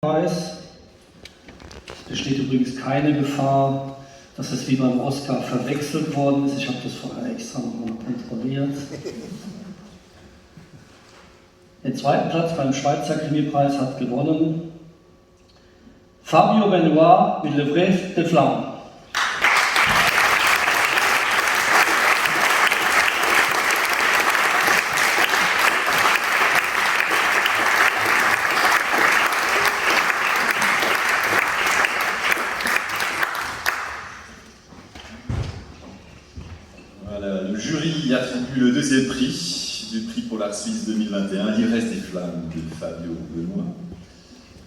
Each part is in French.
Es besteht übrigens keine Gefahr, dass es wie beim Oscar verwechselt worden ist. Ich habe das vorher extra nochmal kontrolliert. Den zweiten Platz beim Schweizer Krimipreis hat gewonnen Fabio Benoit mit Le Bref des Flammes. Le jury attribue le deuxième prix du prix Polar Suisse 2021, L'Ivresse des Flammes de Fabio Benoit.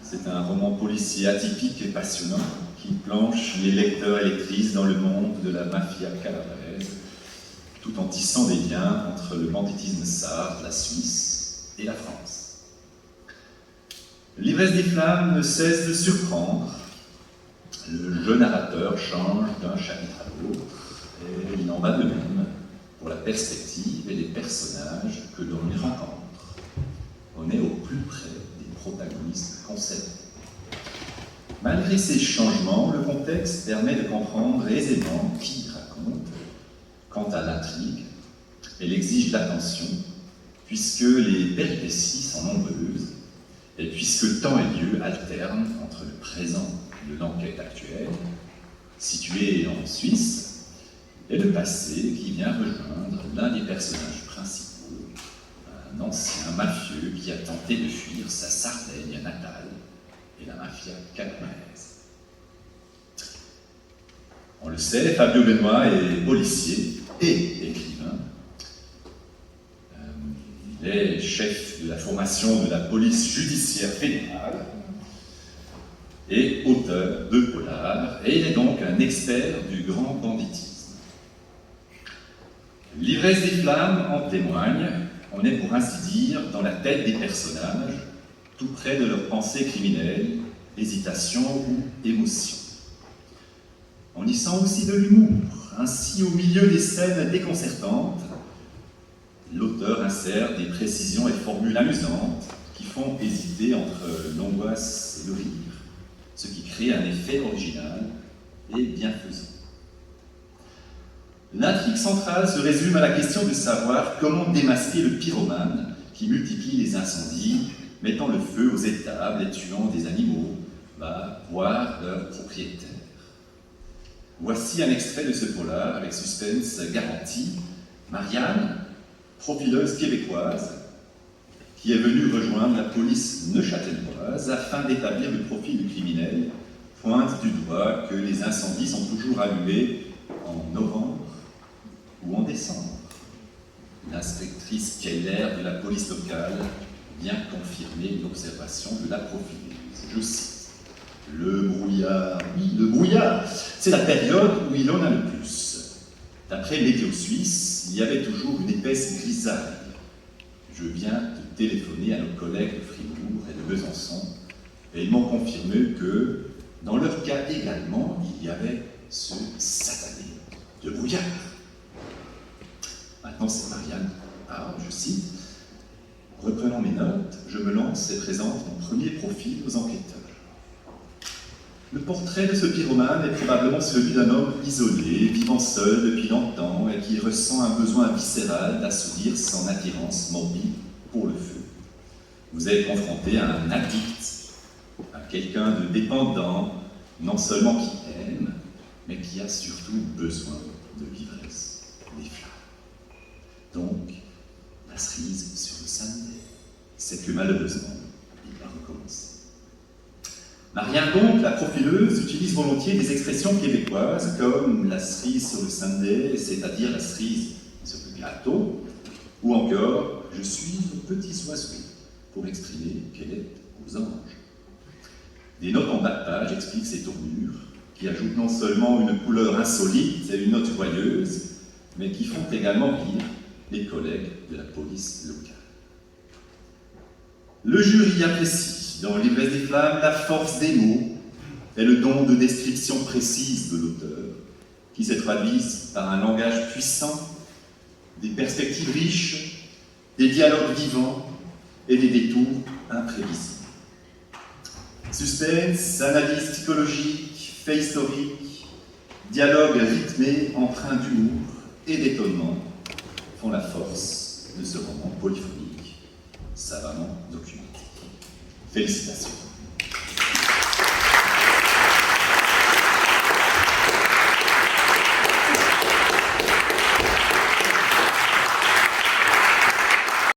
C'est un roman policier atypique et passionnant qui planche les lecteurs et lectrices dans le monde de la mafia calabraise, tout en tissant des liens entre le banditisme sarde, la Suisse et la France. L'Ivresse des Flammes ne cesse de surprendre. Le jeu narrateur change d'un chapitre à l'autre, et il en va de même pour la perspective et les personnages que l'on y rencontre. On est au plus près des protagonistes concernés. Malgré ces changements, le contexte permet de comprendre aisément qui raconte. Quant à l'intrigue, elle exige l'attention, puisque les péripéties sont nombreuses, et puisque temps et lieu alternent entre le présent de l'enquête actuelle, située en Suisse, et le passé qui vient rejoindre l'un des personnages principaux, un ancien mafieux qui a tenté de fuir sa Sardaigne natale et la mafia calabraise. On le sait, Fabio Benoit est policier et écrivain. Il est chef de la formation de la police judiciaire fédérale et auteur de polars, et il est donc un expert du grand banditisme. L'Ivresse des Flammes en témoigne. On est pour ainsi dire dans la tête des personnages, tout près de leurs pensées criminelles, hésitations ou émotions. On y sent aussi de l'humour. Ainsi, au milieu des scènes déconcertantes, l'auteur insère des précisions et formules amusantes qui font hésiter entre l'angoisse et le rire, ce qui crée un effet original et bienfaisant. L'intrigue centrale se résume à la question de savoir comment démasquer le pyromane qui multiplie les incendies, mettant le feu aux étables et tuant des animaux, voire leurs propriétaires. Voici un extrait de ce polar avec suspense garanti. Marianne, profileuse québécoise, qui est venue rejoindre la police neuchâteloise afin d'établir le profil du criminel, pointe du doigt que les incendies sont toujours allumés en novembre ou en décembre. L'inspectrice Keller de la police locale vient confirmer l'observation de la profileuse. Je cite, « Le brouillard, oui, le brouillard, c'est la période où il en a le plus. D'après Météo Suisse, il y avait toujours une épaisse grisaille. Je viens de téléphoner à nos collègues de Fribourg et de Besançon, et ils m'ont confirmé que, dans leur cas également, il y avait ce satané de brouillard. » Maintenant, c'est Marianne qui parle, je cite, « Reprenant mes notes, je me lance et présente mon premier profil aux enquêteurs. Le portrait de ce pyromane est probablement celui d'un homme isolé, vivant seul depuis longtemps et qui ressent un besoin viscéral d'assouvir son attirance morbide pour le feu. Vous êtes confronté à un addict, à quelqu'un de dépendant, non seulement qui aime, mais qui a surtout besoin de l'ivresse, des flammes. Donc, la cerise sur le samedi, c'est que malheureusement, il va recommencer. Marianne, donc, la profileuse, utilise volontiers des expressions québécoises comme la cerise sur le sundae, c'est-à-dire la cerise sur le gâteau, ou encore « je suis aux petits oiseaux » pour exprimer qu'elle est aux anges. Des notes en bas de page expliquent ces tournures, qui ajoutent non seulement une couleur insolite et une note joyeuse, mais qui font également rire les collègues de la police locale. Le jury apprécie, dans l'Ivresse des Flammes, la force des mots et le don de description précise de l'auteur, qui se traduisent par un langage puissant, des perspectives riches, des dialogues vivants et des détours imprévisibles. Suspense, analyse psychologique, fait historique, dialogue rythmé, empreint d'humour et d'étonnement font la force de ce roman polyphonique, savamment documenté. Félicitations.